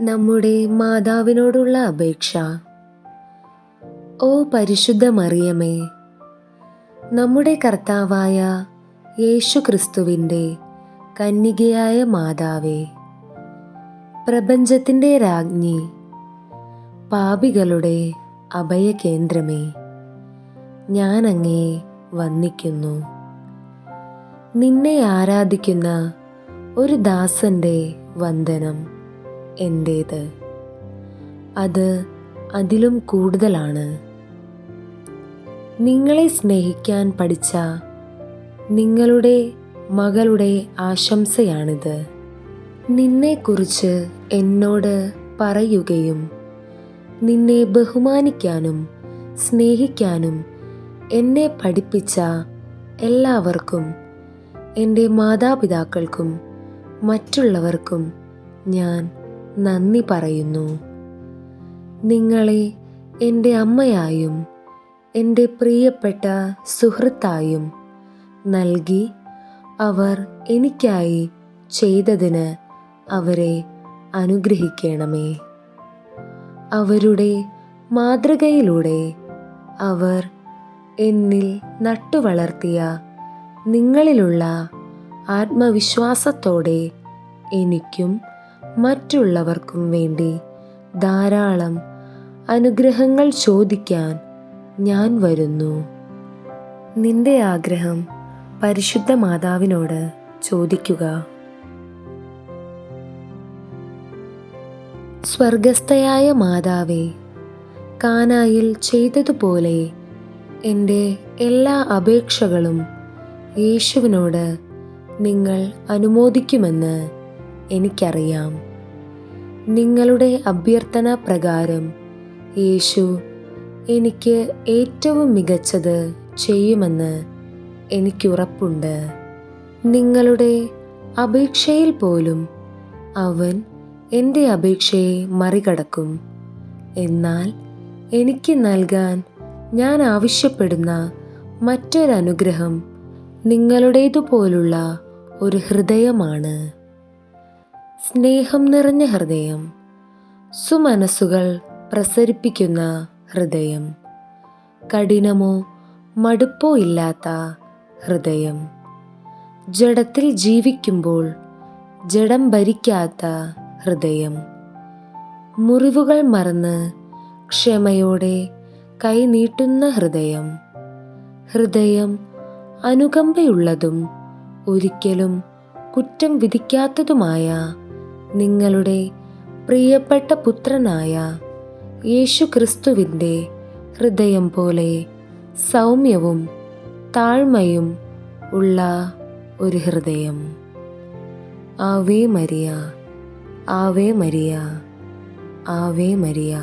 നമ്മുടെ മാതാവിനോടുള്ള അപേക്ഷ. ഓ പരിശുദ്ധ മറിയമേ, നമ്മുടെ കർത്താവായ യേശു ക്രിസ്തുവിൻ്റെ കന്യകയായ മാതാവേ, പ്രപഞ്ചത്തിൻ്റെ രാജ്ഞി, പാപികളുടെ അഭയകേന്ദ്രമേ, ഞാൻ അങ്ങയെ വന്ദിക്കുന്നു. നിന്നെ ആരാധിക്കുന്ന ഒരു ദാസന്റെ വന്ദനം എൻ്റേത്, അത് അതിലും കൂടുതലാണ്. നിങ്ങളെ സ്നേഹിക്കാൻ പഠിച്ച നിങ്ങളുടെ മകളുടെ ആശംസയാണിത്. നിന്നെക്കുറിച്ച് എന്നോട് പറയുകയും നിന്നെ ബഹുമാനിക്കാനും സ്നേഹിക്കാനും എന്നെ പഠിപ്പിച്ച എല്ലാവർക്കും, എൻ്റെ മാതാപിതാക്കൾക്കും മറ്റുള്ളവർക്കും ഞാൻ നന്ദി പറയുന്നു. നിങ്ങളെ എൻ്റെ അമ്മയായും എൻ്റെ പ്രിയപ്പെട്ട സുഹൃത്തായും നൽകി അവർ എനിക്കായി ചെയ്തതിന് അവരെ അനുഗ്രഹിക്കണമേ. അവരുടെ മാതൃകയിലൂടെ അവർ എന്നിൽ നട്ടുവളർത്തിയ നിങ്ങളിലുള്ള ആത്മവിശ്വാസത്തോടെ എനിക്കും മറ്റുള്ളവർക്കും വേണ്ടി ധാരാളം അനുഗ്രഹങ്ങൾ ചോദിക്കാൻ ഞാൻ വരുന്നു. നിന്റെ ആഗ്രഹം പരിശുദ്ധ മാതാവിനോട് ചോദിക്കുക. സ്വർഗസ്ഥയായ മാതാവേ, കാനായിൽ ചെയ്തതുപോലെ എൻ്റെ എല്ലാ അപേക്ഷകളും യേശുവിനോട് നിങ്ങൾ അനുമോദിക്കുമെന്ന് എനിക്കറിയാം. നിങ്ങളുടെ അഭ്യർത്ഥന പ്രകാരം യേശു എനിക്ക് ഏറ്റവും മികച്ചത് ചെയ്യുമെന്ന് എനിക്കുറപ്പുണ്ട്. നിങ്ങളുടെ അപേക്ഷയിൽ പോലും അവൻ എൻ്റെ അപേക്ഷയെ മറികടക്കും. എന്നാൽ എനിക്ക് നൽകാൻ ഞാൻ ആവശ്യപ്പെടുന്ന മറ്റൊരനുഗ്രഹം നിങ്ങളുടേതുപോലുള്ള ഒരു ഹൃദയമാണ്. സ്നേഹം നിറഞ്ഞ ഹൃദയം, സുമനസ്സുകൾ പ്രസരിപ്പിക്കുന്ന ഹൃദയം, കഠിനമോ മടുപ്പോ ഇല്ലാത്ത ഹൃദയം, ജഡത്തിൽ ജീവിക്കുമ്പോൾ ജഡം ഭരിക്കാത്ത ഹൃദയം, മുറിവുകൾ മറന്ന് ക്ഷമയോടെ കൈ നീട്ടുന്ന ഹൃദയം, ഹൃദയം അനുകമ്പയുള്ളതും ഒരിക്കലും കുറ്റം വിധിക്കാത്തതുമായ നിങ്ങളുടെ പ്രിയപ്പെട്ട പുത്രനായ യേശു ക്രിസ്തുവിൻ്റെ ഹൃദയം പോലെ സൗമ്യവും താഴ്മയും ഉള്ള ഒരു ഹൃദയം. Ave Maria, Ave Maria, Ave Maria.